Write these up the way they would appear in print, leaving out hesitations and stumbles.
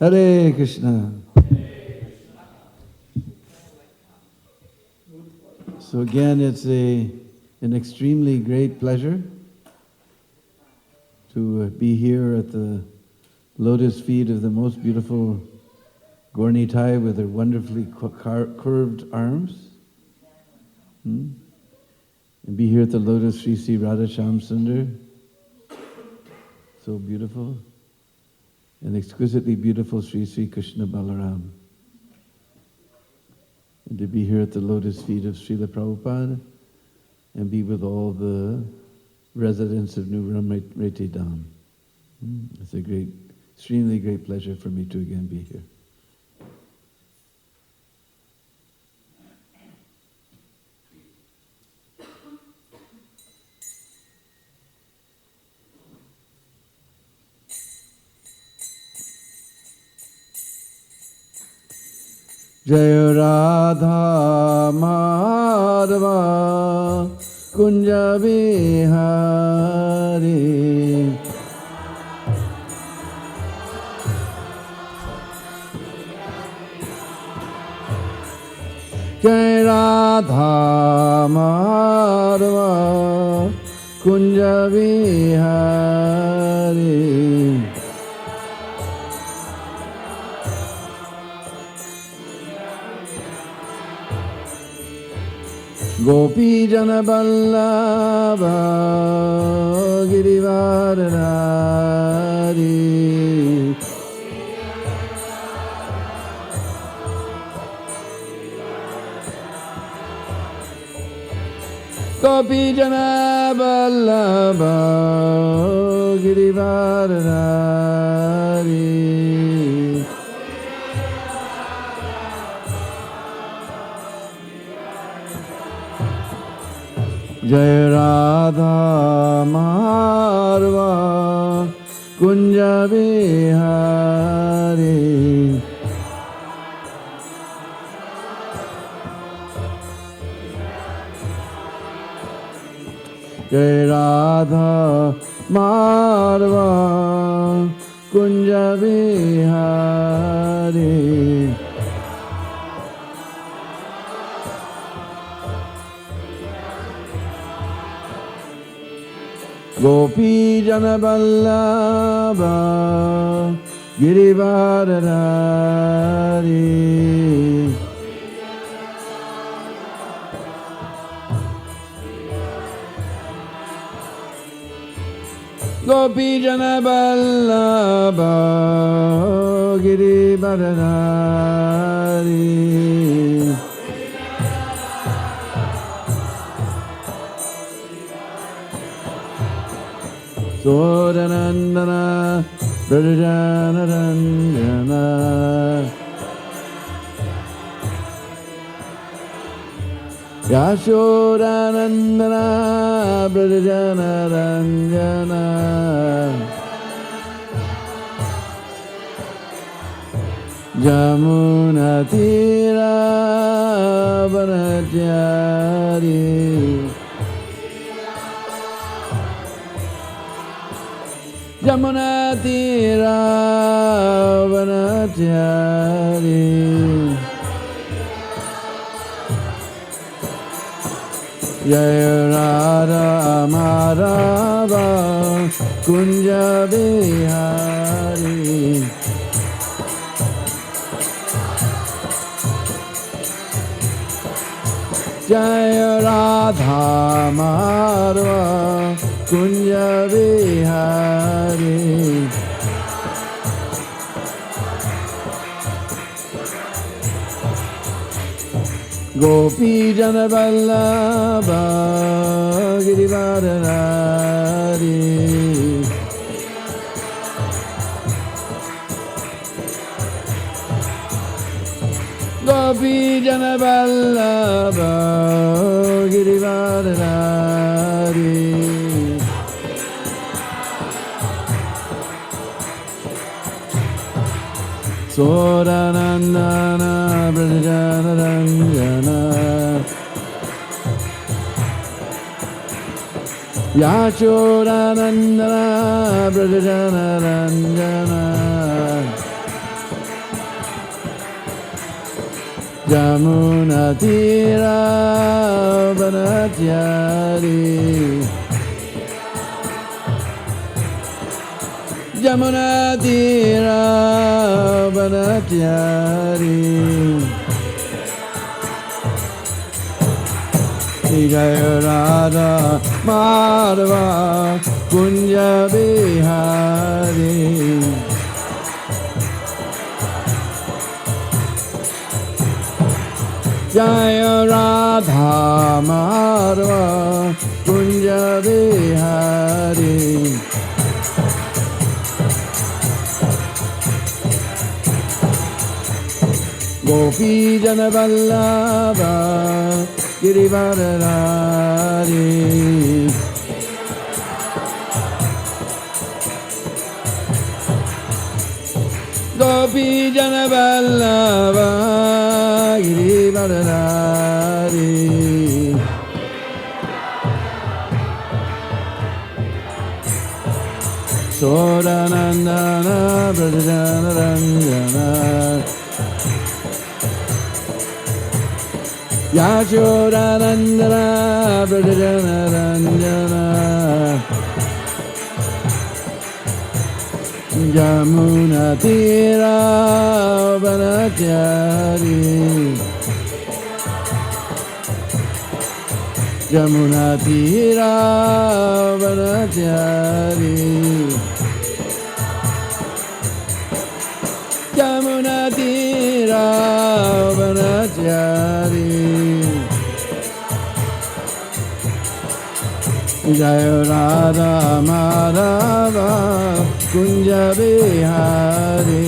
Hare Krishna. So again, it's an extremely great pleasure to be here at the lotus feet of the most beautiful Gaurnitai with her wonderfully curved arms. And be here at the lotus Sri Sri Radha Shyam Sundar. So beautiful. And exquisitely beautiful Sri Sri Krishna Balaram. And to be here at the lotus feet of Srila Prabhupada and be with all the residents of New Ramreti Dham. It's a great, extremely great pleasure for me to again be here. Jaya Radha Madhava Kunja Vihari Jaya Radha Madhava Kunja Vihari Gopi Jana Vallabha Girivaradhari Gopi Jana Vallabha Girivaradhari Jaya Radha Madhava Kunja Vihari Jaya Radha Madhava Kunja Vihari Gopi Jana Vallabha Girivaradhari Gopi Jana Vallabha Girivaradhari Sodanandana Brajanarandana Yashodanandana Brajanarandana Jamuna Tira Vanajari Jamuna Tira Vanajari Jaya Radha Madhava Kunja Vihari Jaya Radha Madhava Kunja Vihari Gopi Jana Vallabha Girivaradhari Gopi Jana Vallabha Girivaradhari Sodanandana Brajanarandana Yashodanandana Brajanarandana Jamuna Tira Banatyari Jamuna Tira Banatyari Jaya Radha Madhava Kunja Bihari Jaya Radha Madhava Kunja Bihari Gopi Jana Vallabha Girivaradari Gopi Jana Vallabha Girivaradari Sodanandana Brajana Ranjana Yashodanandana Brajana Ranjana Jamuna Tira Banatyari Jamuna Tira Banatyari Jamuna Tira Banatyari Jaya Radha Madhava Kunja Bihari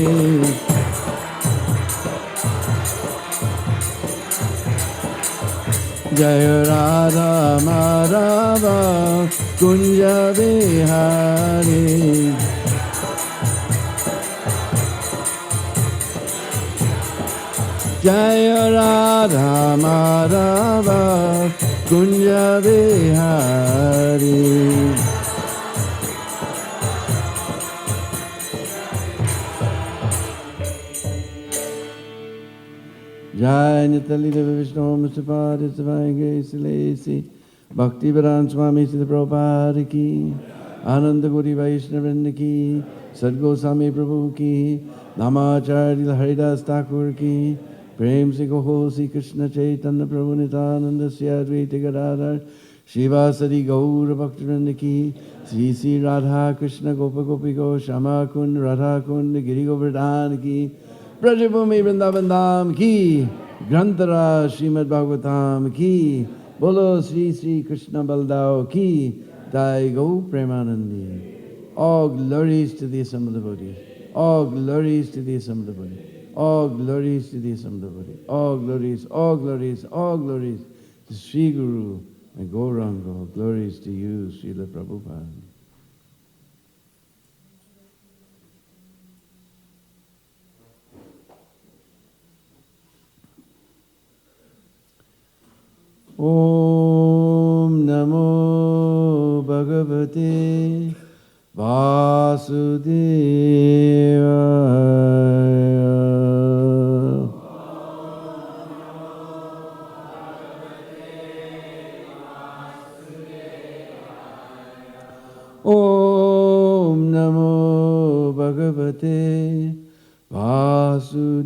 Jaya Radha Madhava Kunja Bihari Jaya Radha Madhava Kunja Bihari Jai Nitali Deva Vishnu Mustapha Divine Grace Lacy Bhakti Vedanta Swami Srila Prabhupada Ki Ananda Guri Vaishnavrinda Ki Sadguru Swami Prabhu Ki Namacharya Haridas Thakur Ki Prem Se Goho Sri Krishna Chaitanya Prabhu Nityananda Sri Advaita Gadadhar Shivasari Gaura Bhaktivinoda Ki Sri Sri Radha Krishna Gopa Gopi Go Shama Kund Radha Kund Giri Govardhan Ki Brajabhumi Vrindavan Dham Ki Grantara Srimad Bhagavatam Ki Bolo Sri Sri Krishna Baldao Ki Jai Go Premanandi. All glories to the assembled devotees. All glories to the assembled devotees. All glories to the assembled devotees. All glories, all glories, all glories to Sri Guru and Gauranga. All glories to you, Srila Prabhupada. Om Namo Bhagavate Vasudevaya. Om Namo Bhagavate Vasudevaya.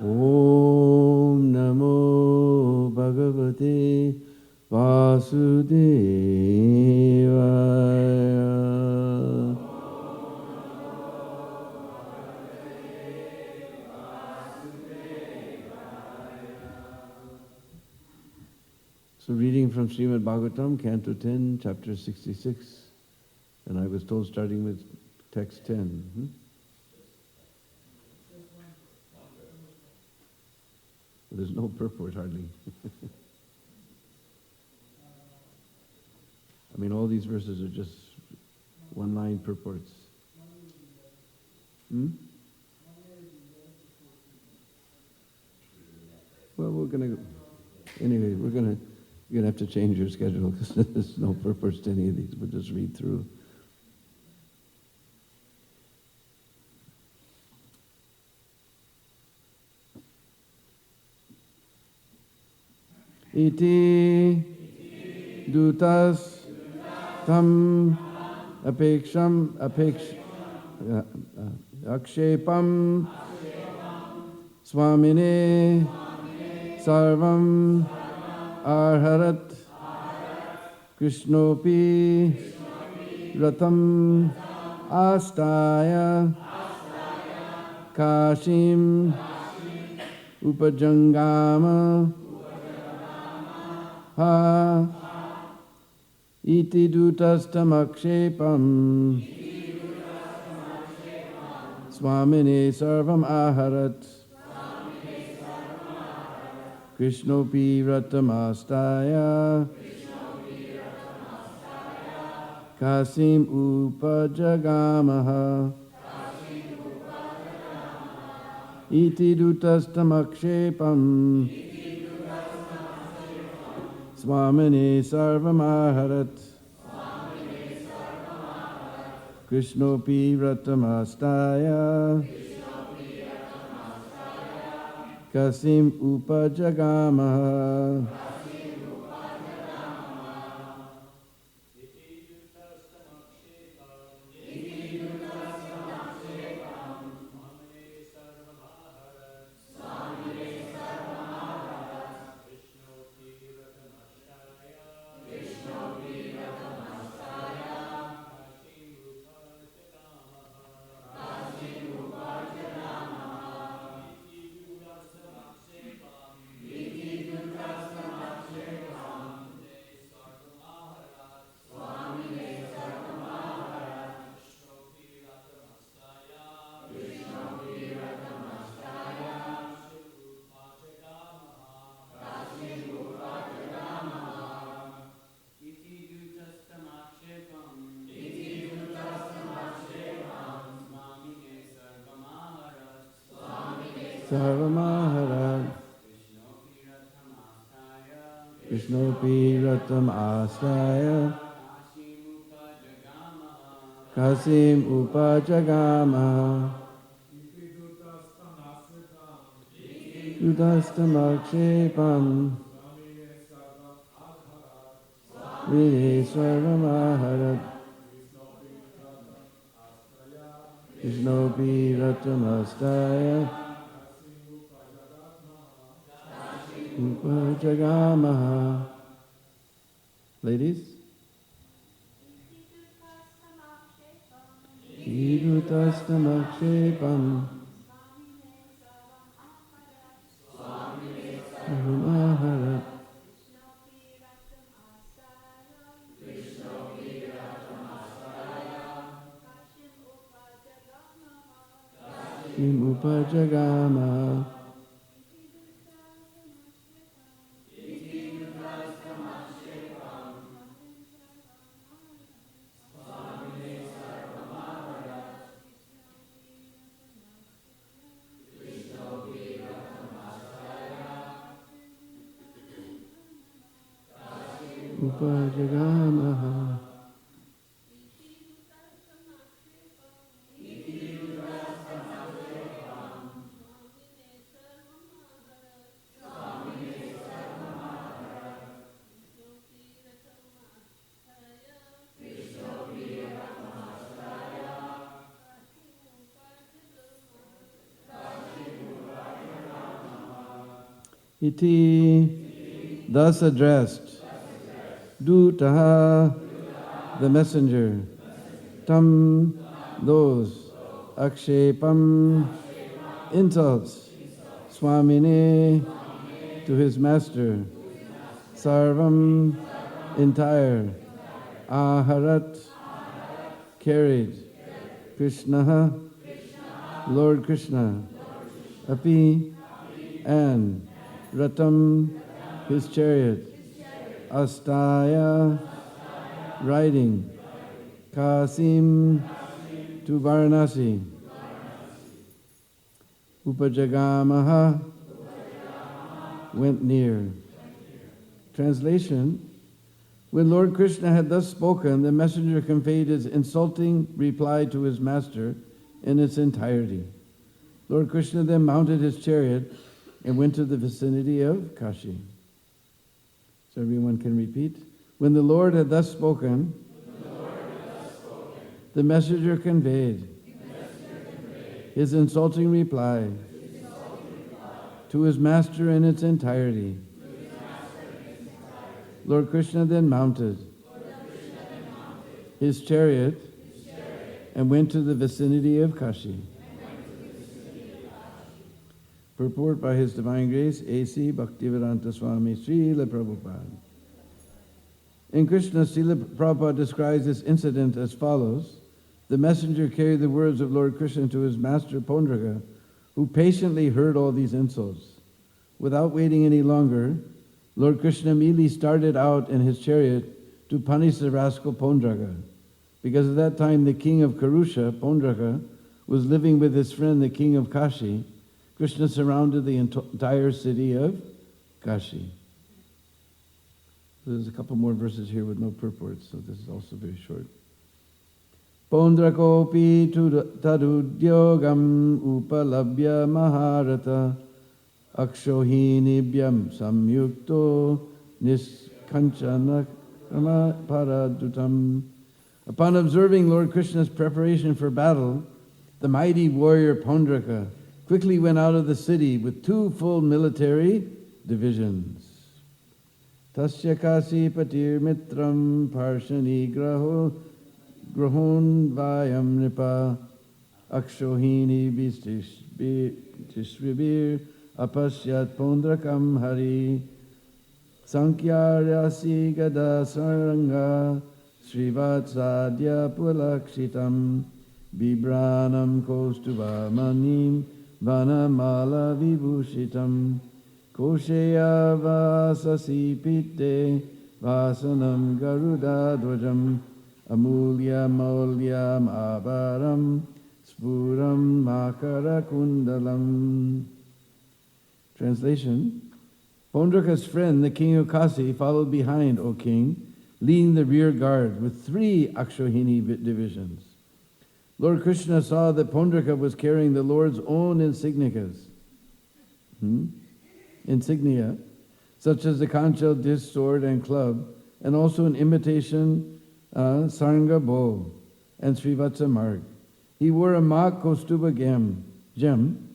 Om Namo Bhagavate Vasudevaya. So reading from Srimad Bhagavatam, Canto 10, Chapter 66. And I was told starting with text 10. There's no purport hardly. I mean, all these verses are just one-line purports. Well, we're going to... Anyway, we're going to You're going to have to change your schedule because there's no purpose to any of these. We'll just read through. Iti dutas tam akshepam swamine sarvam arharat Krishnopi ratam astaya kashim upajangama ha iti dutastamakshepam swamine sarvam aharat Krishnopi ratamastaya kasim upajagamaha iti dutastamakshepam swamine sarvamaharat Krishnopi ratamastaya kasim upajagamaha Sarvamaharat Krishnopi ratam astaya kasim upajagama yudastamakshepam vide sarvamaharat Krishnopi ratam astaya upajagamaha. Ladies? Idutastamakshepam sarvamaharat kim upajagamaha. Upajagamaha. Iti, thus addressed, Dutaha, the messenger, Tam, those, Akshepam, insults, Swamine, to his master, Sarvam, entire, Aharat, carried, Krishna, Lord Krishna, Api, and Ratam, his chariot, Astaya, riding, Kasim, to Varanasi, Upajagamaha, went near. Translation: When Lord Krishna had thus spoken, the messenger conveyed his insulting reply to his master in its entirety. Lord Krishna then mounted his chariot and went to the vicinity of Kashi. So everyone can repeat. When the Lord had thus spoken, the messenger conveyed his insulting reply to his master in its entirety. Lord Krishna then mounted his chariot and went to the vicinity of Kashi. Purport by His Divine Grace, A.C. Bhaktivedanta Swami Srila Prabhupada. In Krishna, Srila Prabhupada describes this incident as follows. The messenger carried the words of Lord Krishna to his master Pondraka, who patiently heard all these insults. Without waiting any longer, Lord Krishna immediately started out in his chariot to punish the rascal Pondraka. Because at that time the king of Karusha, Pondraka, was living with his friend the king of Kashi. Krishna surrounded the entire city of Kashi. There's a couple more verses here with no purports, so this is also very short. Pondrakopi tadudyogam upalabhya maharata akshohinibhyam samyukto niskanchana paradutam. Upon observing Lord Krishna's preparation for battle, the mighty warrior Pondraka quickly went out of the city with 2 full military divisions. Tasya kasi patir mitram parshani grahon vayam nipa akshohini bistishribir apasyat pondrakam hari sankyaryasi gada saranga srivatsadya pulakshitam bibranam kostuva manim vanamala vibhushitam kosheya vasasi pitte vasanam garuda dvajam amulyam aulyam avaram spuram makara kundalam. Translation: Pondraka's friend, the king of Kasi, followed behind, O king, leading the rear guard with 3 Akshohini divisions. Lord Krishna saw that Pondraka was carrying the Lord's own insignia, such as the conch shell, dish, sword, and club, and also an imitation saranga bow and Srivatsa mark. He wore a mock kostuba gem,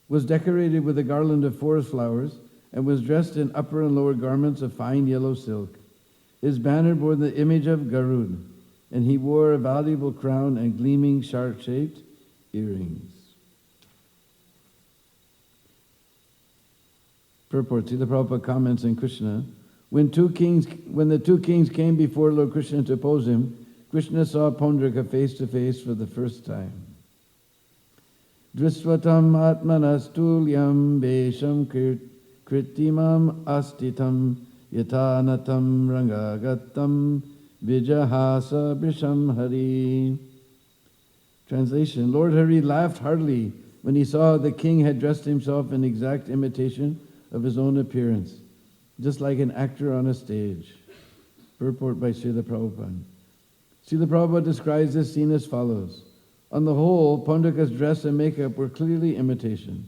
was decorated with a garland of forest flowers, and was dressed in upper and lower garments of fine yellow silk. His banner bore the image of Garud, and he wore a valuable crown and gleaming sharp-shaped earrings. Purport: Srila Prabhupada comments in Krishna. When the 2 kings came before Lord Krishna to oppose him, Krishna saw Pondraka face to face for the first time. Drisvatam atmanastulyam vesham kritimam astitam yatanatam rangagatam vijahasa brisham hari. Translation: Lord Hari laughed heartily when he saw the king had dressed himself in exact imitation of his own appearance, just like an actor on a stage. Purport by Srila Prabhupada. Srila Prabhupada describes this scene as follows. On the whole, Pondraka's dress and makeup were clearly imitation.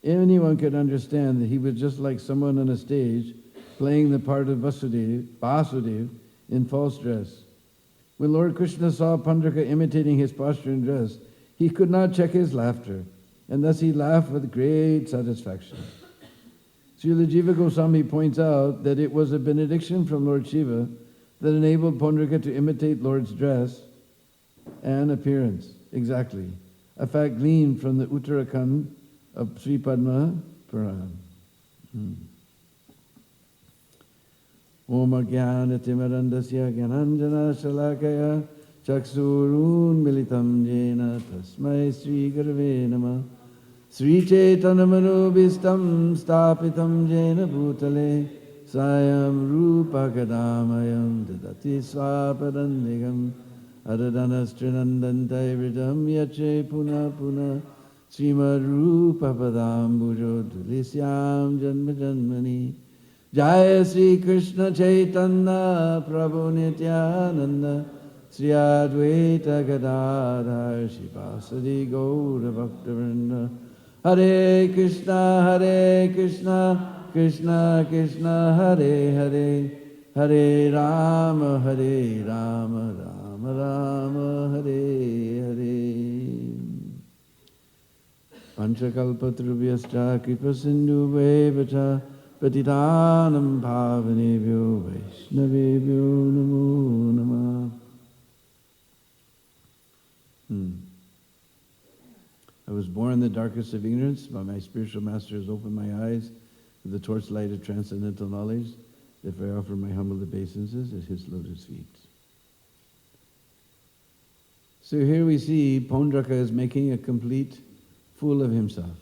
Anyone could understand that he was just like someone on a stage playing the part of Vasudev in false dress. When Lord Krishna saw Pondraka imitating his posture and dress, he could not check his laughter, and thus he laughed with great satisfaction. Srila Jiva Goswami points out that it was a benediction from Lord Shiva that enabled Pondraka to imitate Lord's dress and appearance exactly, a fact gleaned from the Uttarakhand of Sri Padma Puran. Om Agyana Timarandasya Gyananjana Shalakaya Chaksurun Militam Jena Tasmai Sri Gurave Namah Sri Chaitanya Manobhistam Stapitam Jena Bhutale Sayam Rupa Kadamayam Dadati Swapadandegam Adadanastrинандантай Vridam Yache Puna Puna Srimad Rupa Padam Bujo Dulisyam Janma Janmani Jaya Sri Krishna Chaitanya Prabhu Nityananda Sri Advaita Gadadhar Shivasadi Gaura Bhaktivinoda Hare Krishna Krishna Krishna Hare Hare Hare Rama Rama Rama Hare Hare Panchakalpatrubhyascha Kripasindhubheva Patitanam Bhavanebhyo Vaishnavebhyo Namo Namah. I was born in the darkest of ignorance, but my spiritual master has opened my eyes with the torchlight of transcendental knowledge. Therefore I offer my humble obeisances at his lotus feet. So here we see Pondraka is making a complete fool of himself.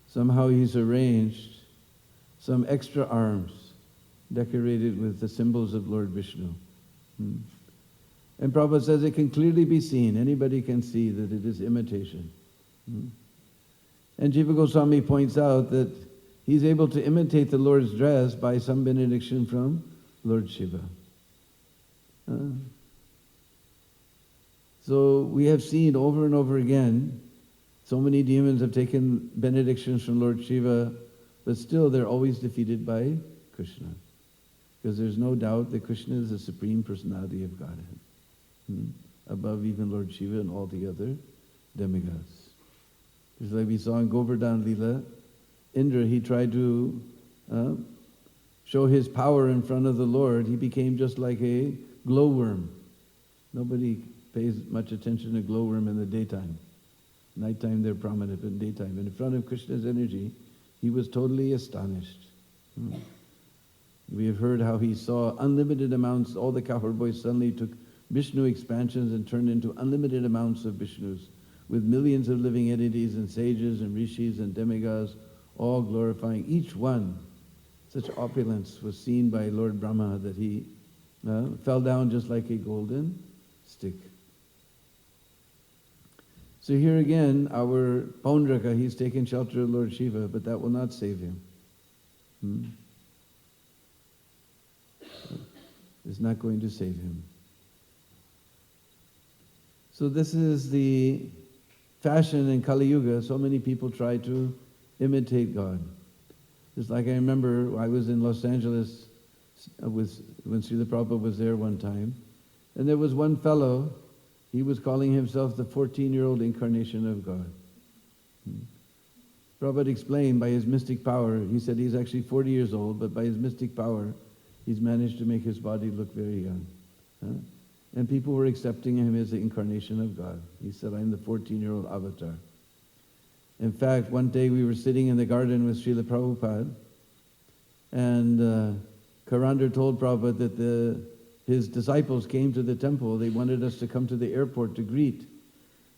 Somehow he's arranged some extra arms decorated with the symbols of Lord Vishnu. And Prabhupada says it can clearly be seen. Anybody can see that it is imitation. And Jiva Goswami points out that he's able to imitate the Lord's dress by some benediction from Lord Shiva. So we have seen over and over again, so many demons have taken benedictions from Lord Shiva, but still they're always defeated by Krishna. Because there's no doubt that Krishna is the Supreme Personality of Godhead, above even Lord Shiva and all the other demigods. Just like we saw in Govardhan Leela, Indra, he tried to show his power in front of the Lord. He became just like a glowworm. Nobody pays much attention to glowworm in the daytime. Nighttime they're prominent, but in daytime. And in front of Krishna's energy, he was totally astonished. We have heard how he saw unlimited amounts. All the cowherd boys suddenly took Vishnu expansions and turned into unlimited amounts of Vishnus, with millions of living entities and sages and rishis and demigods, all glorifying each one. Such opulence was seen by Lord Brahma that he fell down just like a golden stick. So here again, our Paundraka, he's taken shelter of Lord Shiva, but that will not save him. It's not going to save him. So this is the fashion in Kali Yuga. So many people try to imitate God. Just like I remember I was in Los Angeles when Srila Prabhupada was there one time, and there was one fellow. He was calling himself the 14-year-old incarnation of God. Prabhupada explained by his mystic power, he said he's actually 40 years old, but by his mystic power, he's managed to make his body look very young. And people were accepting him as the incarnation of God. He said, I'm the 14-year-old avatar. In fact, one day we were sitting in the garden with Srila Prabhupada, and Karandar told Prabhupada that his disciples came to the temple. They wanted us to come to the airport to greet,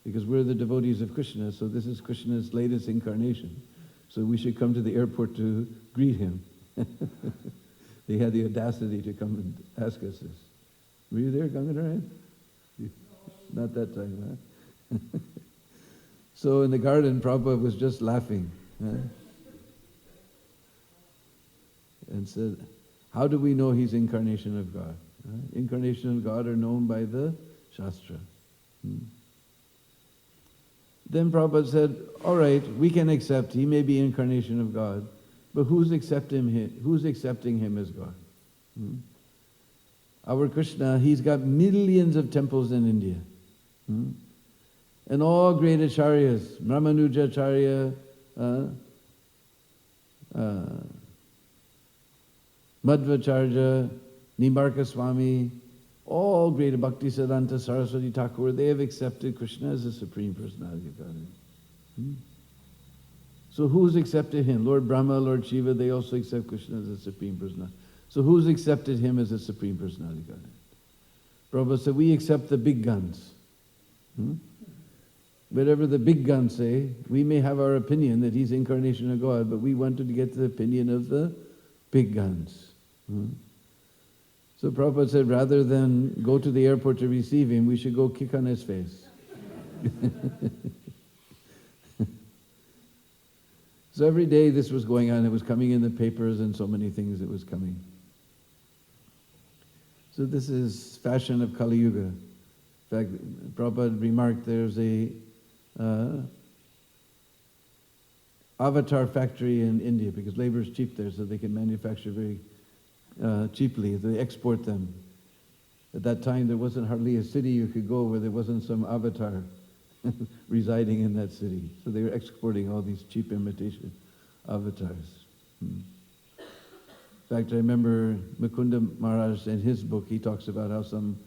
because we're the devotees of Krishna, so this is Krishna's latest incarnation. So we should come to the airport to greet him. They had the audacity to come and ask us this. Were you there, Gangadhar? Not that time, huh? So in the garden, Prabhupada was just laughing. And said, how do we know he's incarnation of God? Incarnation of God are known by the Shastra. Then Prabhupada said, all right, we can accept he may be incarnation of God, but who's accepting him as God? Our Krishna, he's got millions of temples in India. And all great acharyas, Ramanujacharya, Madhvacharya, Nimbarka Swami, all great Bhaktisiddhanta Saraswati Thakur, they have accepted Krishna as the Supreme Personality of Godhead. So who's accepted him? Lord Brahma, Lord Shiva, they also accept Krishna as the Supreme Personality. So who's accepted him as the Supreme Personality of Godhead? Prabhupada said, we accept the big guns. Whatever the big guns say, we may have our opinion that he's incarnation of God, but we wanted to get the opinion of the big guns. So Prabhupada said, rather than go to the airport to receive him, we should go kick on his face. So every day this was going on. It was coming in the papers and so many things it was coming. So this is fashion of Kali Yuga. In fact, Prabhupada remarked there's a avatar factory in India because labor is cheap there, so they can manufacture very cheaply. They export them. At that time, there wasn't hardly a city you could go where there wasn't some avatar residing in that city. So they were exporting all these cheap imitation avatars. In fact, I remember Mukunda Maharaj in his book, he talks about how some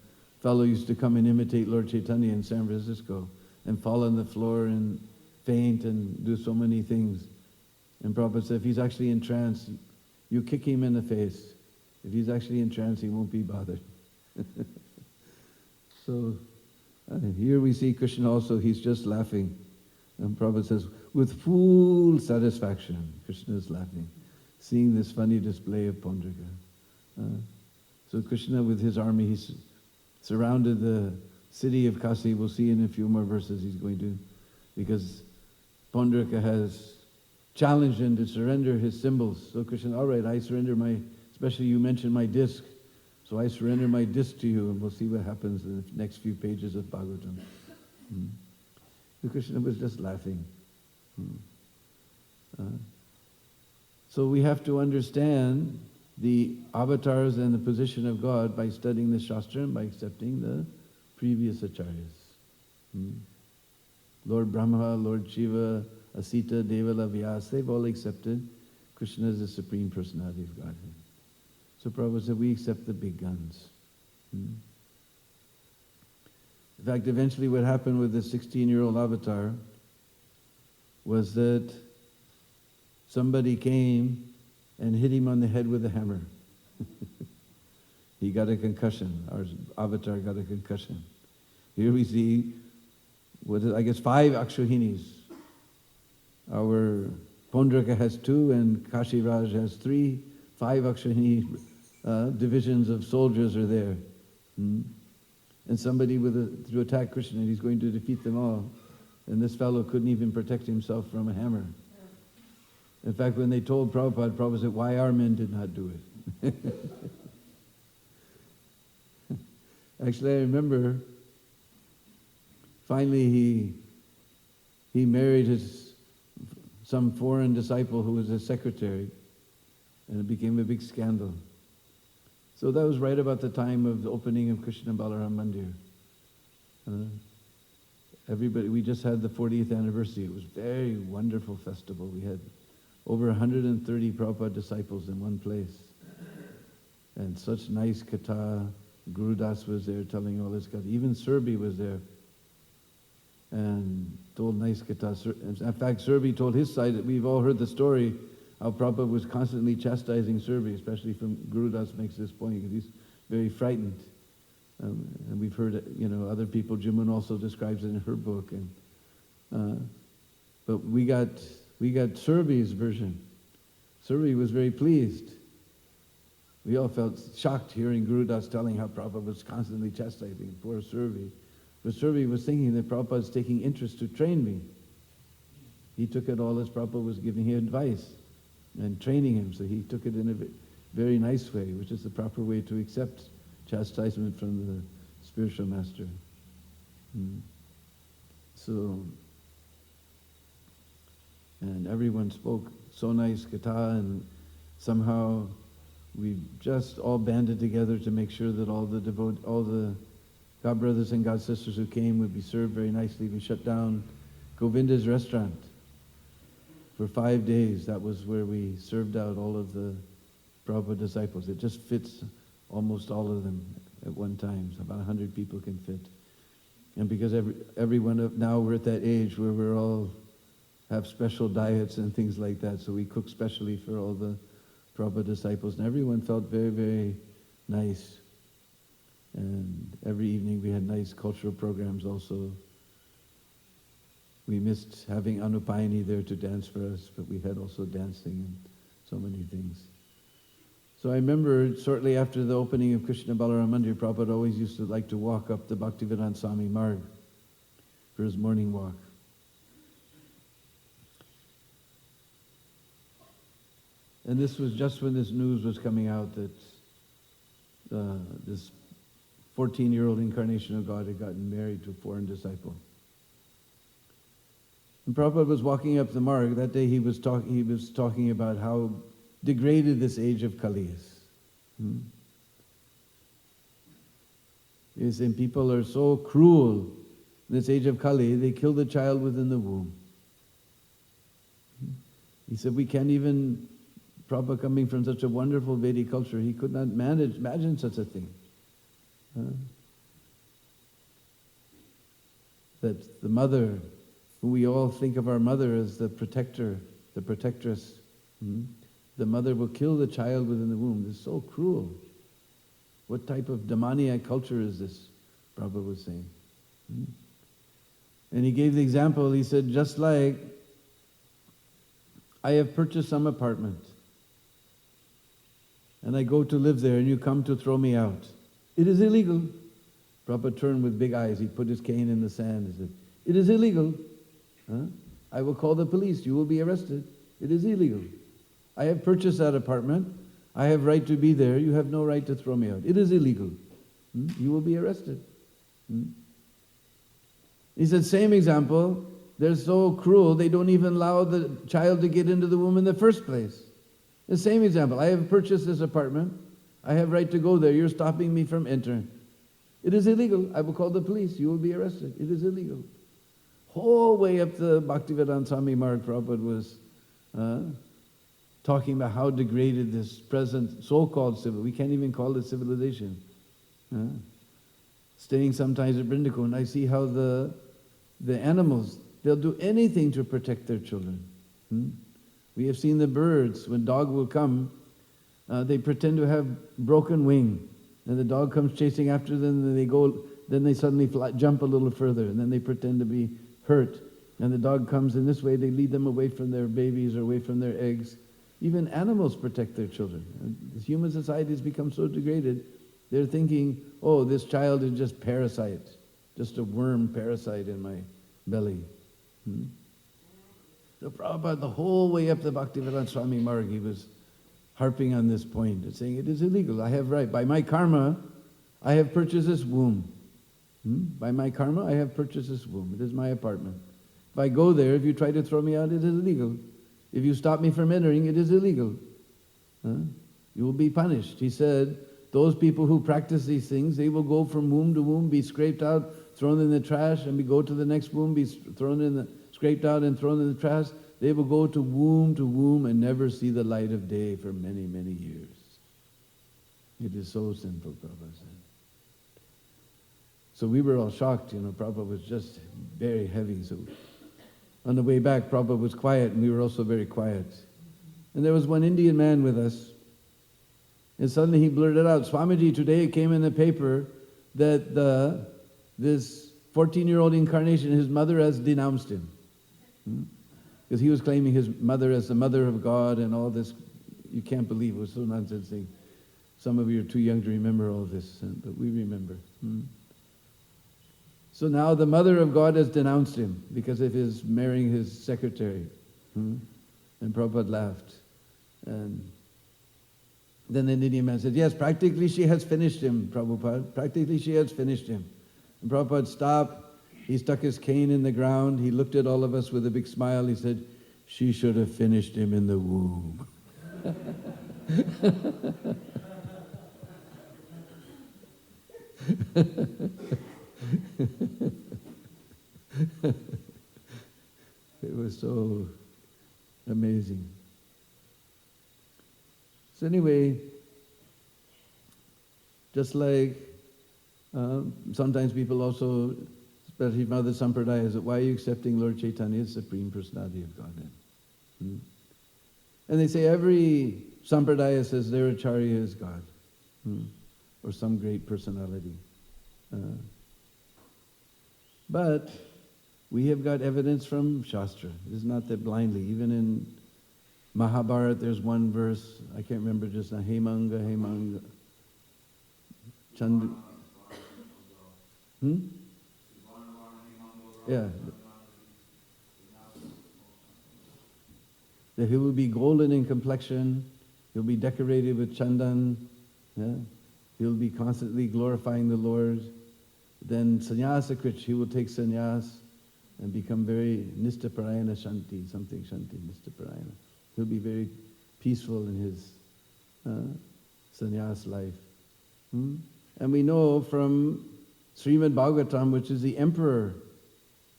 fellow used to come and imitate Lord Chaitanya in San Francisco and fall on the floor and faint and do so many things. And Prabhupada said, if he's actually in trance, you kick him in the face. If he's actually in trance, he won't be bothered. So here we see Krishna also, he's just laughing. And Prabhupada says, with full satisfaction, Krishna is laughing, seeing this funny display of Pondrika. So Krishna with his army, he's surrounded the city of Kasi. We'll see in a few more verses he's going to, because Pondrika has challenged him to surrender his symbols. So Krishna, all right, I surrender especially you mentioned my disc, so I surrender my disc to you, and we'll see what happens in the next few pages of Bhagavatam. So Krishna was just laughing. So we have to understand the avatars and the position of God by studying the Shastra and by accepting the previous acharyas. Lord Brahma, Lord Shiva, Asita, Devala, Vyasa, they've all accepted Krishna as the Supreme Personality of Godhead. So Prabhupada said, we accept the big guns. In fact, eventually what happened with the 16-year-old avatar was that somebody came and hit him on the head with a hammer. He got a concussion. Our avatar got a concussion. Here we see, 5 Akshohinis. Our Pondraka has 2 and Kashi Raj has 3. 5 Akshohini divisions of soldiers are there. And somebody to attack Krishna, and he's going to defeat them all. And this fellow couldn't even protect himself from a hammer. In fact, when they told Prabhupada, Prabhupada said, why our men did not do it? Actually, I remember finally he married some foreign disciple who was his secretary, and it became a big scandal. So that was right about the time of the opening of Krishna Balaram Mandir. We just had the 40th anniversary. It was a very wonderful festival. We had over 130 Prabhupada disciples in one place. And such nice katha. Guru Das was there telling all this katha. Even Surbi was there and told nice katha. In fact, Surbi told his side, that we've all heard the story, how Prabhupada was constantly chastising Surbi, especially from Guru Das makes this point, because he's very frightened. And we've heard, other people, Jimun also describes it in her book. But we got Surbi's version. Surbi was very pleased. We all felt shocked hearing Guru Das telling how Prabhupada was constantly chastising poor Surbi. But Surbi was thinking that Prabhupada's taking interest to train me. He took it all as Prabhupada was giving him advice and training him, so he took it in a very nice way, which is the proper way to accept chastisement from the spiritual master. So, and everyone spoke so nice katha, and somehow we just all banded together to make sure that all the God brothers and God sisters who came would be served very nicely. We shut down Govinda's restaurant for 5 days. That was where we served out all of the Prabhupada disciples. It just fits almost all of them at one time. So about 100 people can fit. And because everyone now we're at that age where we're all have special diets and things like that, so we cook specially for all the Prabhupada disciples, and everyone felt very, very nice. And every evening we had nice cultural programs also. We missed having Anupayani there to dance for us, but we had also dancing and so many things. So I remember shortly after the opening of Krishna Balaram Mandir, Prabhupada always used to like to walk up the Bhaktivedanta Swami Marg for his morning walk. And this was just when this news was coming out that this 14-year-old incarnation of God had gotten married to a foreign disciple. And Prabhupada was walking up the marg. That day he was talking about how degraded this age of Kali is. Yes, and people are so cruel in this age of Kali, they kill the child within the womb. He said, we can't even, Prabhupada coming from such a wonderful Vedic culture, he could not imagine such a thing. That the mother, who we all think of our mother as the protector, the protectress, the mother will kill the child within the womb. This is so cruel. What type of demoniac culture is this? Prabhupada was saying. And he gave the example, he said, just like I have purchased some apartment and I go to live there and you come to throw me out. It is illegal. Prabhupada turned with big eyes. He put his cane in the sand and said, it is illegal. I will call the police. You will be arrested. It is illegal. I have purchased that apartment. I have right to be there. You have no right to throw me out. It is illegal. You will be arrested. He said, same example. They're so cruel, they don't even allow the child to get into the womb in the first place. The same example. I have purchased this apartment. I have right to go there. You're stopping me from entering. It is illegal. I will call the police. You will be arrested. It is illegal. Whole way up the Bhaktivedanta Swami Marg, Prabhupada was talking about how degraded this present so-called we can't even call it civilization. Staying sometimes at Brindakund, I see how the animals, they'll do anything to protect their children. We have seen the birds, when dog will come, they pretend to have broken wing, and the dog comes chasing after them, and then they suddenly jump a little further, and then they pretend to be hurt, and the dog comes in this way, they lead them away from their babies or away from their eggs. Even animals protect their children. And human society has become so degraded, they're thinking, oh, this child is just parasite, just a worm parasite in my belly. So Prabhupada, the whole way up the Bhaktivedanta Swami Marg, he was harping on this point, and saying, it is illegal, I have right. By my karma, I have purchased this womb. By my karma, I have purchased this womb. It is my apartment. If I go there, if you try to throw me out, it is illegal. If you stop me from entering, it is illegal. You will be punished. He said, those people who practice these things, they will go from womb to womb, be scraped out, thrown in the trash, and we go to the next womb, be scraped out and thrown in the trash. They will go to womb and never see the light of day for many, many years. It is so sinful, Prabhupada said. So we were all shocked, Prabhupada was just very heavy. So on the way back, Prabhupada was quiet, and we were also very quiet. And there was one Indian man with us, and suddenly he blurted out, Swamiji, today it came in the paper that this 14-year-old incarnation, his mother has denounced him. Because he was claiming his mother as the mother of God and all this. You can't believe it was so nonsensical. Some of you are too young to remember all this, but we remember. So now the mother of God has denounced him because of his marrying his secretary. And Prabhupada laughed. And then the Indian man said, yes, practically she has finished him, Prabhupada. Practically she has finished him. And Prabhupada stopped. He stuck his cane in the ground. He looked at all of us with a big smile. He said, she should have finished him in the womb. It was so amazing. So anyway, just like sometimes people also, especially from other sampradayas, why are you accepting Lord Chaitanya's Supreme Personality of Godhead? And they say every sampradaya says their acharya is God, or some great personality. But we have got evidence from Shastra. It is not that blindly. Even in Mahabharata, there's one verse, I can't remember just now, Hemanga. Chandu. Yeah. That he will be golden in complexion, He'll be decorated with chandan. Yeah? He'll be constantly glorifying the Lord. Then sannyasa krich, he will take sannyas and become very nistaparayana shanti, something shanti, nistaparayana. He'll be very peaceful in his sannyas life. And we know from Srimad Bhagavatam, which is the emperor,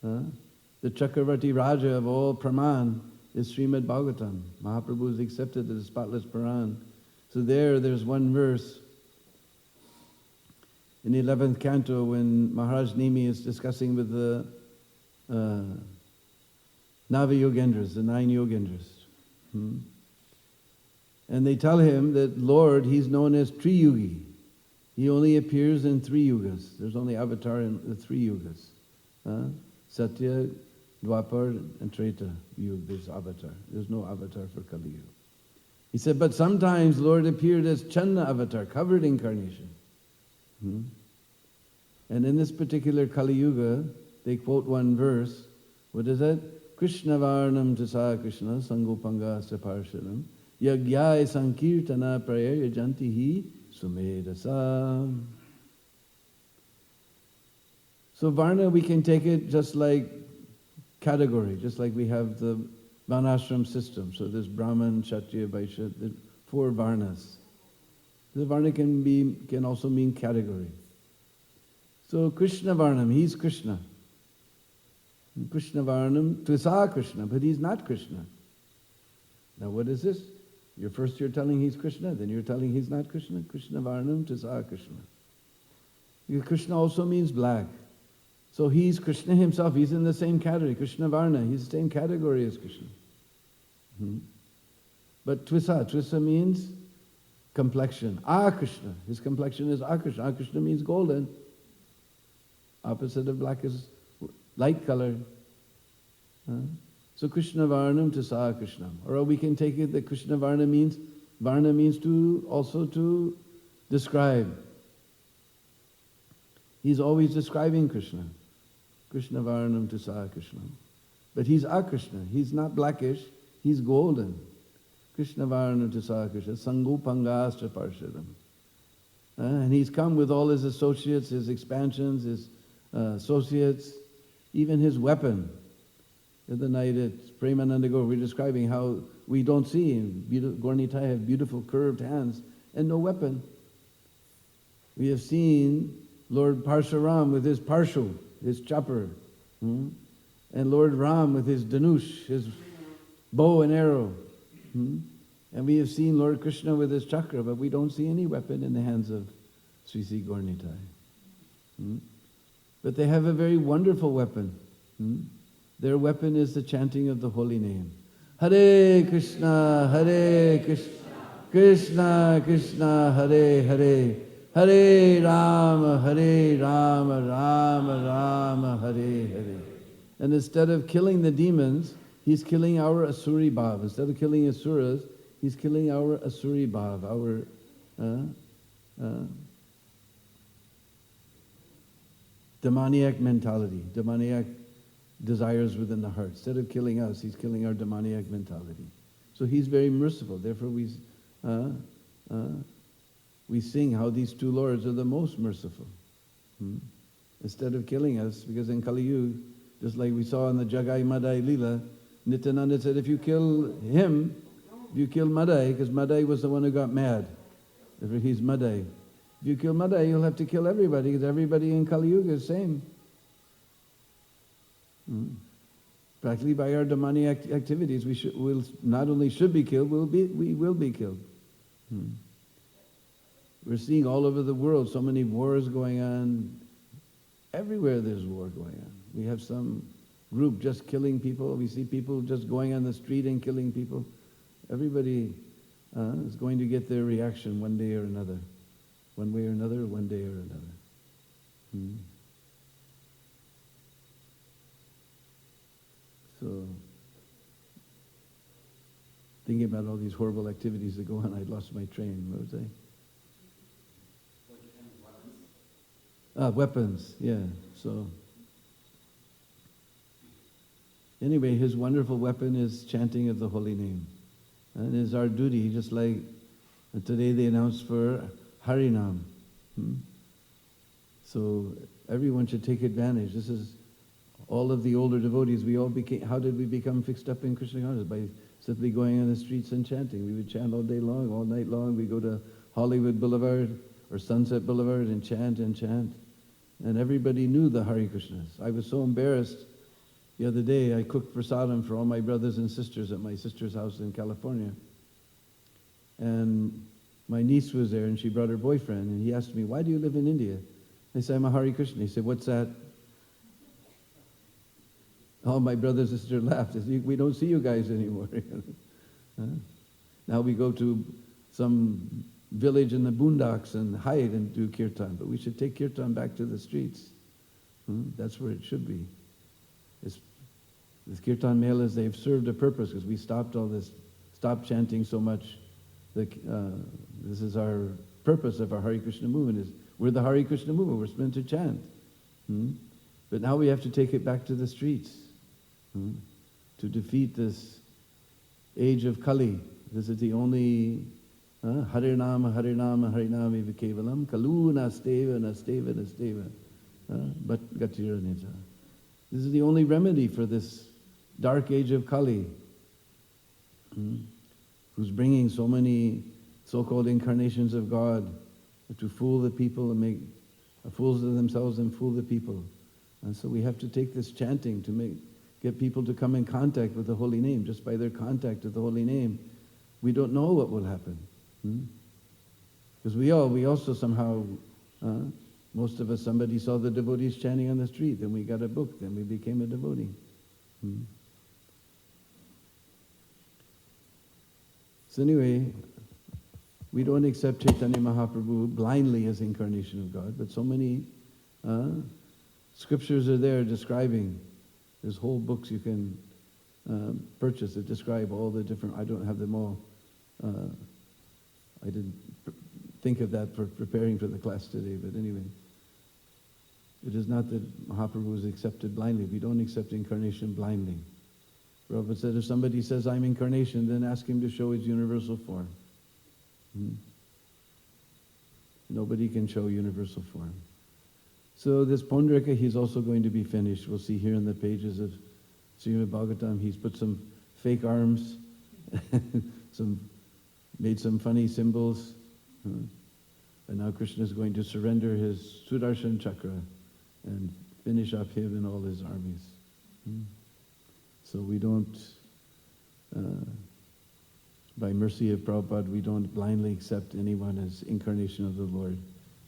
the Chakravarti Raja of all Praman is Srimad Bhagavatam. Mahaprabhu is accepted as a spotless Puran. So there's one verse in the 11th canto when Maharaj Nimi is discussing with the Nava Yogendras, the 9 Yogendras. And they tell him that Lord, he's known as Triyugi. He only appears in 3 yugas. There's only avatar in the 3 yugas. Satya, Dwapar, and Treta Yuga, there's avatar. There's no avatar for Kali Yuga. He said, but sometimes Lord appeared as Channa avatar, covered incarnation. And in this particular Kali Yuga, they quote one verse. What is it? Krishna varnam tasa Krishna sangopanga saparshadam yagyai sankirtana praya yajantihi sumedasa. So Varna, we can take it just like category, just like we have the Varnashram system. So there's Brahman, Kshatriya, Vaishya, the 4 Varnas. The Varna can also mean category. So Krishna Varnam, he's Krishna. Krishna Varnam, Tvisa Krishna, but he's not Krishna. Now what is this? You're telling he's Krishna, then you're telling he's not Krishna. Krishna Varnam, Tvisa Krishna. Because Krishna also means black. So he's Krishna himself, he's in the same category. Krishna Varna, he's the same category as Krishna. But Tvisa means complexion. Krishna, his complexion is Krishna. Krishna means golden. Opposite of black is light color. So Krishna Varnam Tasa Krishnam. Or we can take it that Krishna Varna means to describe. He's always describing Krishna. Krishna Varnam Tasa Krishnam. But he's Krishna. He's not blackish, he's golden. Krishna Varnam Tasa Krishna. Sangupangastra Parshadam. And he's come with all his associates, his expansions, his associates, even his weapon. The other night at Premananda Gaur, we're describing how we don't see him. Gaur Nitai have beautiful curved hands and no weapon. We have seen Lord Parshuram with his parshu, his chopper, and Lord Ram with his dhanush, his bow and arrow. And we have seen Lord Krishna with his chakra, but we don't see any weapon in the hands of Sri Sri Gaur Nitai. But they have a very wonderful weapon. Their weapon is the chanting of the holy name. Hare Krishna, Krishna Krishna, Hare Hare, Hare Rama, Rama Rama, Hare Hare. And instead of killing the demons, he's killing our Asuri Bhav. Instead of killing Asuras, he's killing our Asuri Bhav, our demoniac mentality, demoniac desires within the heart. Instead of killing us, he's killing our demoniac mentality. So he's very merciful. Therefore we sing how these 2 lords are the most merciful. Instead of killing us, because in Kali Yuga, just like we saw in the Jagai Madai Leela, Nityananda said, if you kill him, if you kill Madai, because Madai was the one who got mad. If he's Madai. If you kill Madai, you'll have to kill everybody, because everybody in Kali Yuga is the same. Practically by our demonic activities, we'll not only should be killed, we will be killed. We're seeing all over the world so many wars going on. Everywhere there's war going on. We have some group just killing people. We see people just going on the street and killing people. Everybody is going to get their reaction one day or another. One way or another, one day or another. So, thinking about all these horrible activities that go on, I lost my train. What was I? Weapons, yeah. So, anyway, his wonderful weapon is chanting of the holy name. And it is our duty, just like And today they announced for Harinam. So everyone should take advantage. This is all of the older devotees. We all became. How did we become fixed up in Krishna consciousness? By simply going on the streets and chanting. We would chant all day long, all night long. We go to Hollywood Boulevard or Sunset Boulevard and chant and chant. And everybody knew the Hare Krishnas. I was so embarrassed the other day. I cooked prasadam for all my brothers and sisters at my sister's house in California. And my niece was there and she brought her boyfriend. And he asked me, "Why do you live in India?" I said, "I'm a Hare Krishna." He said, "What's that?" All my brothers and sisters laughed. They said, "We don't see you guys anymore." Now we go to some village in the boondocks and hide and do kirtan, but we should take kirtan back to the streets. That's where it should be. This kirtan melas, they've served a purpose because we stopped all this, stopped chanting so much. This is our purpose of our Hare Krishna movement. Is we're the Hare Krishna movement. We're meant to chant. But now we have to take it back to the streets to defeat this age of Kali. This is the only Hare Nama, Hare Nama, Hare Nama Kevalam, Kalu Nasteva, Nasteva, Nasteva, but Gatira Nija. This is the only remedy for this dark age of Kali, who's bringing so many so-called incarnations of God to fool the people and make fools of themselves and fool the people. And so we have to take this chanting to get people to come in contact with the holy name. Just by their contact with the holy name, we don't know what will happen. Because we also somehow, most of us, somebody saw the devotees chanting on the street, then we got a book, then we became a devotee. So anyway, we don't accept Chaitanya Mahaprabhu blindly as incarnation of God, but so many scriptures are there describing. There's whole books you can purchase that describe all the different, I don't have them all. I didn't think of that for preparing for the class today, but anyway. It is not that Mahaprabhu is accepted blindly. We don't accept incarnation blindly. Prabhupada said, if somebody says, "I'm incarnation," then ask him to show his universal form. Nobody can show universal form. So this Pondraka, he's also going to be finished. We'll see here in the pages of Srimad Bhagavatam, he's put some fake arms, made some funny symbols. And now Krishna is going to surrender his Sudarshan Chakra and finish up him and all his armies. So we don't, by mercy of Prabhupada, we don't blindly accept anyone as incarnation of the Lord.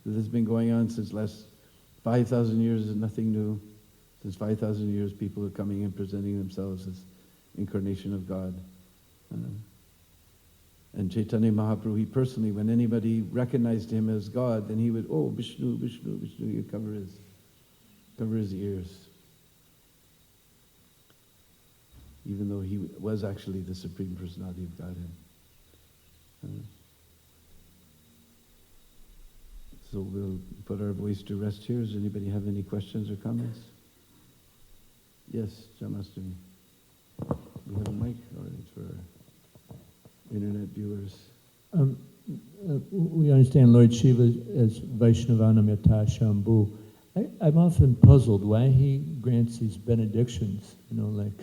This has been going on since last 5,000 years. Is nothing new. Since 5,000 years, people are coming and presenting themselves as incarnation of God. And Chaitanya Mahaprabhu, he personally, when anybody recognized him as God, then he would, "Oh, Vishnu, Vishnu, Vishnu," he'd cover his ears. Even though he was actually the Supreme Personality of Godhead. So we'll put our voice to rest here. Does anybody have any questions or comments? Yes, Jamastami. We have a mic, or it's for internet viewers. We understand Lord Shiva as Vaishnavanam Yata Shambhu. I'm often puzzled why he grants these benedictions, like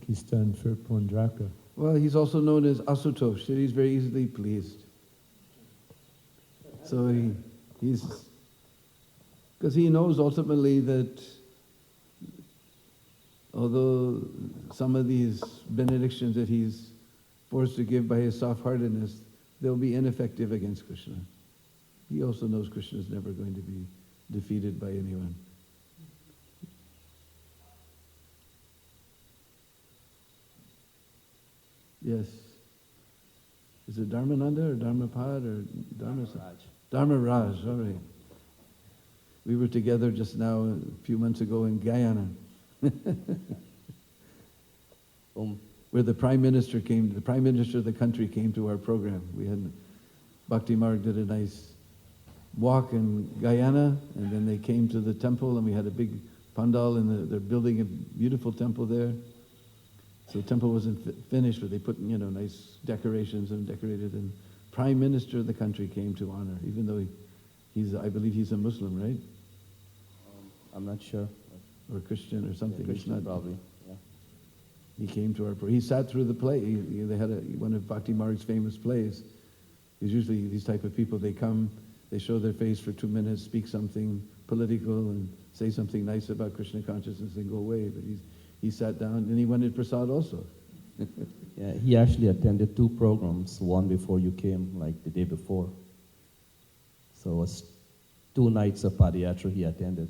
he's done for Pondraka. Well, he's also known as Asutosh. He's very easily pleased. So he's, because he knows ultimately that although some of these benedictions that he's forced to give by his soft-heartedness, they'll be ineffective against Krishna. He also knows Krishna is never going to be defeated by anyone. Yes. Is it Dharmananda or Dharmapad or Dharmaraj, all right. We were together just now a few months ago in Guyana. Where the Prime Minister of the country came to our program. We had, Bhakti Marg did a nice walk in Guyana, and then they came to the temple, and we had a big pandal, and they're building a beautiful temple there. So the temple wasn't finished, but they put, nice decorations and decorated, and Prime Minister of the country came to honor, even though I believe he's a Muslim, right? I'm not sure. Or Christian or something. Yeah, Krishna, probably. Yeah. He came to he sat through the play. They had one of Bhakti Marg's famous plays. Because usually these type of people, they come, they show their face for 2 minutes, speak something political and say something nice about Krishna consciousness and go away. But he sat down and he wanted prasad also. Yeah, he actually attended 2 programs, one before you came, like the day before. So it was 2 nights of Padayatra he attended.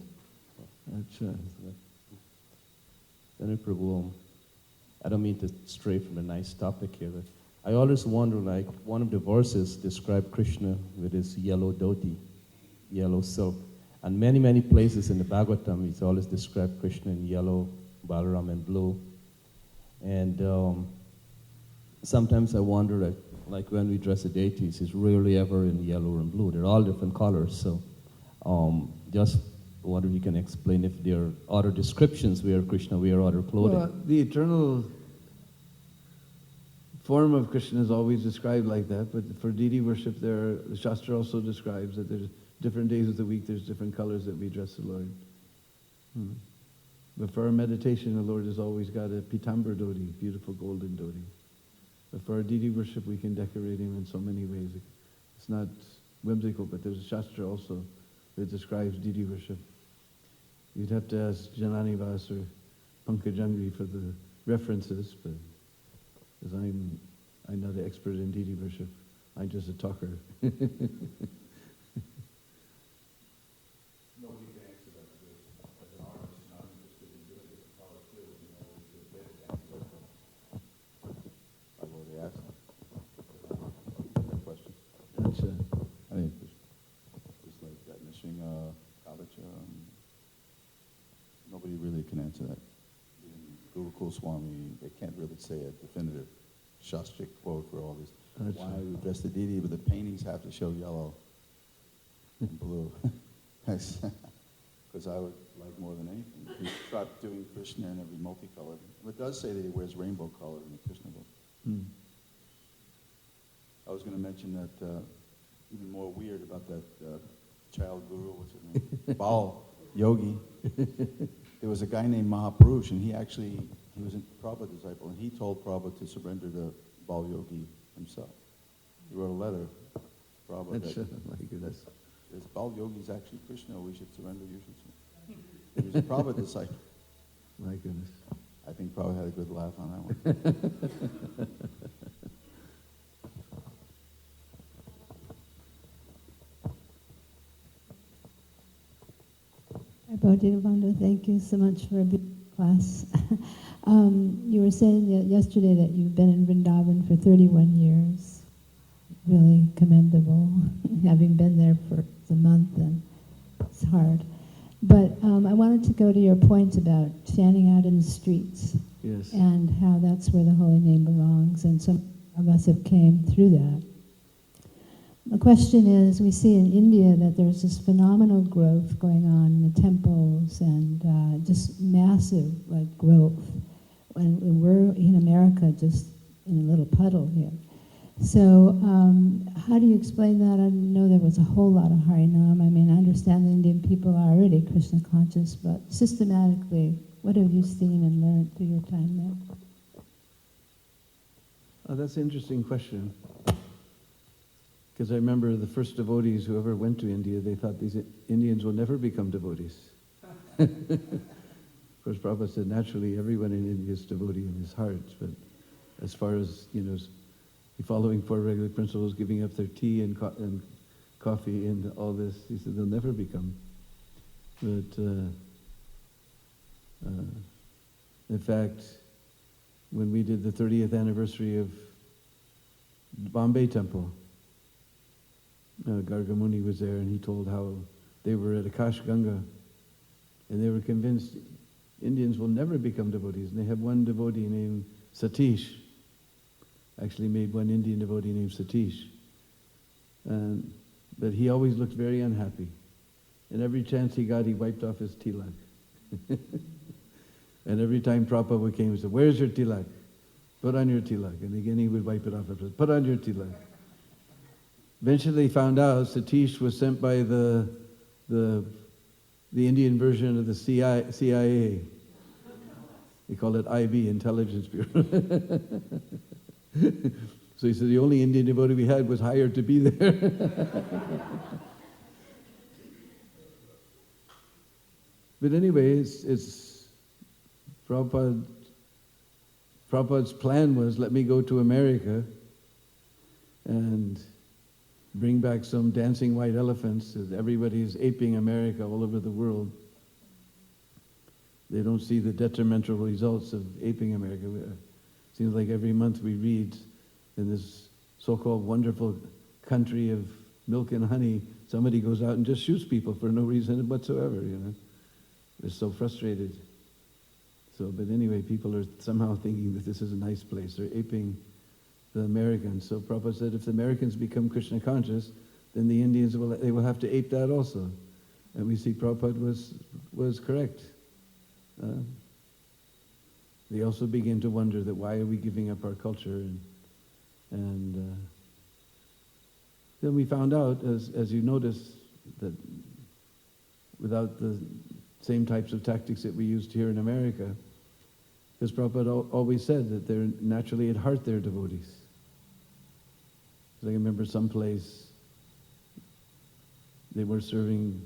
Achha. Then Prabhu, I don't mean to stray from a nice topic here, but I always wonder, like, one of the verses described Krishna with his yellow dhoti, yellow silk. And many, many places in the Bhagavatam, he's always described Krishna in yellow, Balaram in blue. And sometimes I wonder, like when we dress the deities, it's rarely ever in yellow and blue. They're all different colors. So just wonder if you can explain if there are other descriptions where Krishna wear other clothing. Well, the eternal form of Krishna is always described like that, but for deity worship, the Shastra also describes that there's different days of the week, there's different colors that we dress the Lord. But for our meditation, the Lord has always got a pitambar dhoti, beautiful golden dhoti. But for our deity worship, we can decorate him in so many ways. It's not whimsical, but there's a Shastra also that describes deity worship. You'd have to ask Janani Vas or Pankajangri for the references, but because I'm not an expert in deity worship, I'm just a talker. Nobody can answer that because as an artist, not interested in doing different colors too. You know, it's a better answer. I've already asked that question. That's I think it's like that missing college. Nobody really can answer that. Gurukul Swami, they can't really say a definitive Shastric quote for all this. Why we dress the deity, but the paintings have to show yellow and blue. Because I would like more than anything. He stopped doing Krishna in every multicolored. It does say that he wears rainbow color in the Krishna book. I was going to mention that even more weird about that child guru, what's his name? Bal Yogi. There was a guy named Mahapurush, and he was a Prabhupada disciple, and he told Prabhupada to surrender to Bal Yogi himself. He wrote a letter to Prabhupada. my goodness. This Bal Yogi is actually Krishna, we should surrender, you should surrender. He was a Prabhupada disciple. My goodness. I think Prabhupada had a good laugh on that one. Deena Bandhu, thank you so much for a beautiful class. You were saying yesterday that you've been in Vrindavan for 31 years. Really commendable. Having been there for a month, and it's hard. But I wanted to go to your point about standing out in the streets. Yes. And how that's where the holy name belongs, and some of us have came through that. The question is, we see in India that there's this phenomenal growth going on in the temples and just massive growth. And we're in America just in a little puddle here. So how do you explain that? I know there was a whole lot of Harinam. I mean, I understand the Indian people are already Krishna conscious, but systematically, what have you seen and learned through your time there? Oh, that's an interesting question. Because I remember the first devotees who ever went to India, they thought these Indians will never become devotees. Of course, Prabhupada said naturally everyone in India is devotee in his heart, but as far as, following 4 regular principles, giving up their tea and coffee and all this, he said they'll never become. But in fact, when we did the 30th anniversary of Bombay Temple, Gargamuni was there, and he told how they were at Akash Ganga, and they were convinced Indians will never become devotees. And they have one devotee named Satish, actually made one Indian devotee named Satish. But he always looked very unhappy. And every chance he got, he wiped off his tilak. And every time Prabhupada came, he said, "Where's your tilak? Put on your tilak." And again he would wipe it off. Put on your tilak. Eventually they found out Satish was sent by the Indian version of the CIA. They call it IB, Intelligence Bureau. So he said the only Indian devotee we had was hired to be there. But anyway, it's Prabhupada's plan was, let me go to America and bring back some dancing white elephants. Everybody's aping America all over the world. They don't see the detrimental results of aping America. It seems like every month we read in this so-called wonderful country of milk and honey, somebody goes out and just shoots people for no reason whatsoever, you know. They're so frustrated. But anyway, people are somehow thinking that this is a nice place. They're aping the Americans. So Prabhupada said, if the Americans become Krishna conscious, then the Indians will have to ape that also. And we see Prabhupada was correct. They also begin to wonder that why are we giving up our culture? And then we found out, as you notice, that without the same types of tactics that we used here in America, because Prabhupada always said that they're naturally at heart they're devotees. I remember someplace they were serving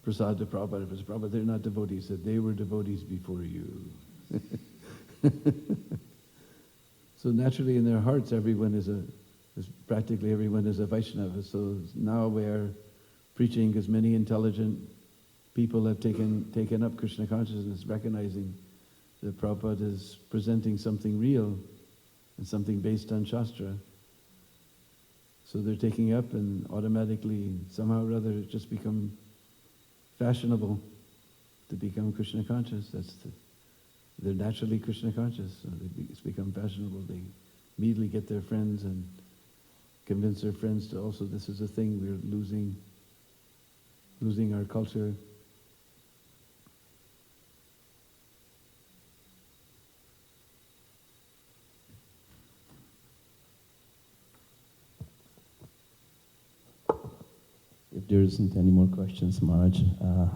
prasad to Prabhupada. Prabhupada, they're not devotees. He said, they were devotees before you. So naturally in their hearts, practically everyone is a Vaishnava. So now we're preaching because many intelligent people have taken up Krishna consciousness, recognizing that Prabhupada is presenting something real and something based on Shastra. So they're taking up, and automatically, somehow or other, it just become fashionable to become Krishna conscious. They're naturally Krishna conscious, so it's become fashionable. They immediately get their friends and convince their friends to also, this is a thing, we're losing our culture. If there isn't any more questions, Maharaj,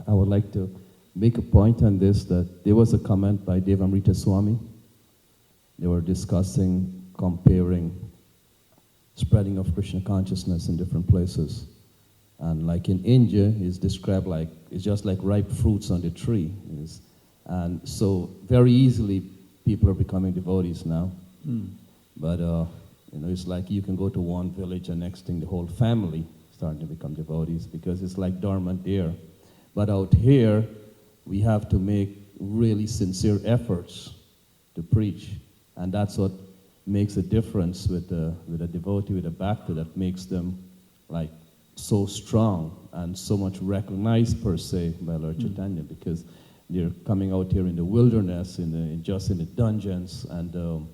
I would like to make a point on this, that there was a comment by Devamrita Swami. They were discussing, comparing spreading of Krishna consciousness in different places. And like in India, it's described like, it's just like ripe fruits on the tree. And so very easily people are becoming devotees now. But it's like you can go to one village and next thing the whole family starting to become devotees, because it's like dormant there. But out here, we have to make really sincere efforts to preach. And that's what makes a difference with a devotee, with a bhakta, that makes them like so strong and so much recognized per se by Lord Chaitanya, because they're coming out here in the wilderness, just in the dungeons, and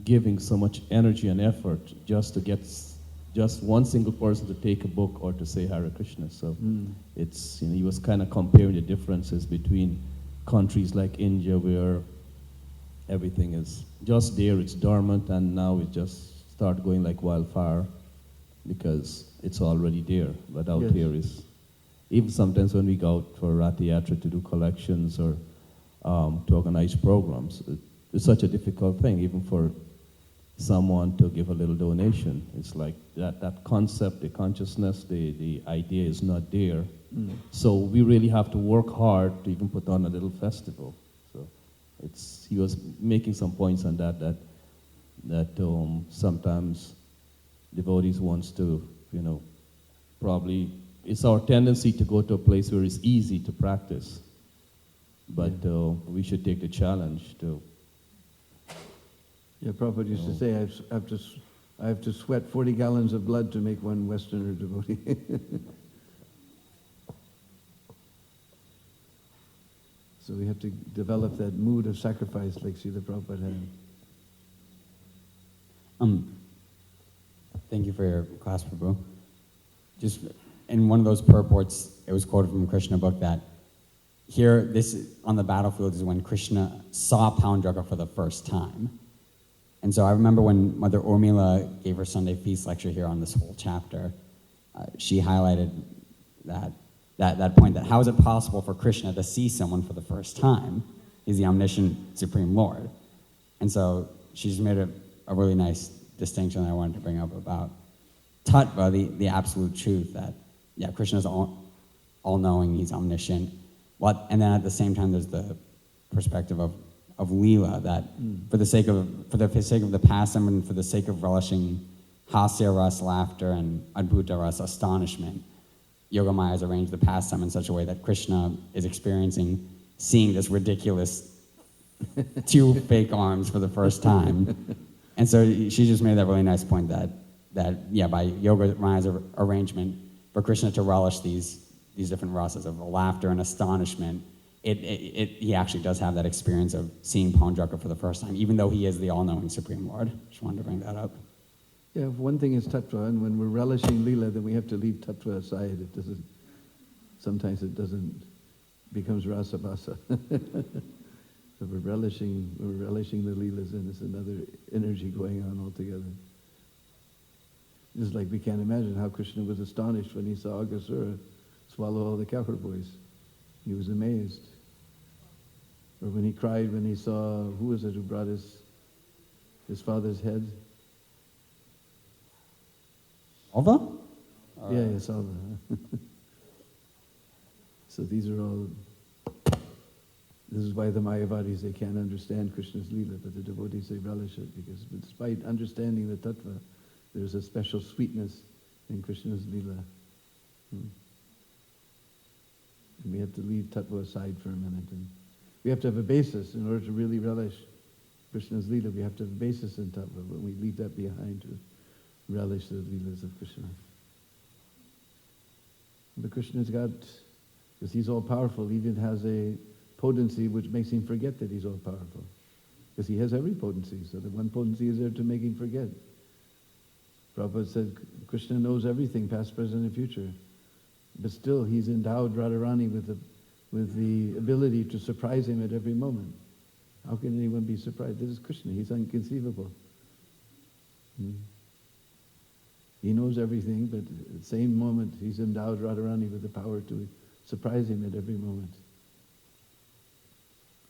giving so much energy and effort just to get just one single person to take a book or to say Hare Krishna. So it's, he was kind of comparing the differences between countries like India, where everything is just there, it's dormant, and now it just start going like wildfire because it's already there. But out here is, even sometimes when we go out for Ratha Yatra to do collections or to organize programs, it's such a difficult thing, even for someone to give a little donation. It's like that concept, the consciousness, the idea is not there. So we really have to work hard to even put on a little festival. So he was making some points on that sometimes devotees wants to, probably, it's our tendency to go to a place where it's easy to practice. But we should take the challenge to. Yeah, Prabhupada used to say, I have to sweat 40 gallons of blood to make one Westerner devotee. So we have to develop that mood of sacrifice like Srila Prabhupada had. Thank you for your class, Prabhu. Just in one of those purports, it was quoted from a Krishna book that here, this on the battlefield is when Krishna saw Poundraga for the first time. And so I remember when Mother Urmila gave her Sunday feast lecture here on this whole chapter, she highlighted that point, that how is it possible for Krishna to see someone for the first time? He's the omniscient Supreme Lord. And so she's made a really nice distinction that I wanted to bring up about tattva, the absolute truth that, yeah, Krishna is all-knowing, he's omniscient. And then at the same time, there's the perspective of Leela, that for the sake of the pastime and for the sake of relishing hasya ras, laughter, and adbhuta ras, astonishment, Yogamaya has arranged the pastime in such a way that Krishna is experiencing seeing this ridiculous 2 fake arms for the first time. And so she just made that really nice point that by Yogamaya's arrangement, for Krishna to relish these different rasas of laughter and astonishment, he actually does have that experience of seeing Paundraka for the first time, even though he is the all-knowing Supreme Lord. Just wanted to bring that up. Yeah, one thing is tattva, and when we're relishing lila, then we have to leave tattva aside. Sometimes it doesn't, becomes rasa basa. So we're relishing the leelas, and it's another energy going on altogether. Just like we can't imagine how Krishna was astonished when he saw Aghasura swallow all the cowherd boys. He was amazed. Or when he cried when he saw, who was it who brought his father's head? Alva? Yeah, Salva. So these are all, this is why the Mayavadis, they can't understand Krishna's Leela, but the devotees, they relish it, because despite understanding the tattva, there's a special sweetness in Krishna's Leela. And we have to leave tattva aside for a minute. And we have to have a basis in order to really relish Krishna's Leela. We have to have a basis in tattva, but we leave that behind to relish the Leelas of Krishna. But Krishna's got, because he's all powerful, he even has a potency which makes him forget that he's all powerful. Because he has every potency, so the one potency is there to make him forget. Prabhupada said Krishna knows everything, past, present, and future. But still, he's endowed Radharani with the ability to surprise him at every moment. How can anyone be surprised? This is Krishna. He's inconceivable. He knows everything, but at the same moment, he's endowed Radharani with the power to surprise him at every moment.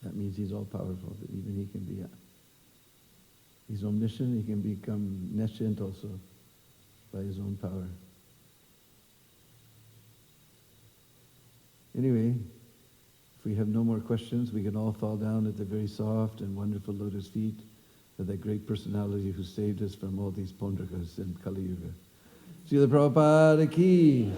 That means he's all powerful, that even he can be, he's omniscient, he can become nescient also by his own power. Anyway, if we have no more questions, we can all fall down at the very soft and wonderful lotus feet of that great personality who saved us from all these Paundrakas in Kali Yuga. Srila Prabhupada ki.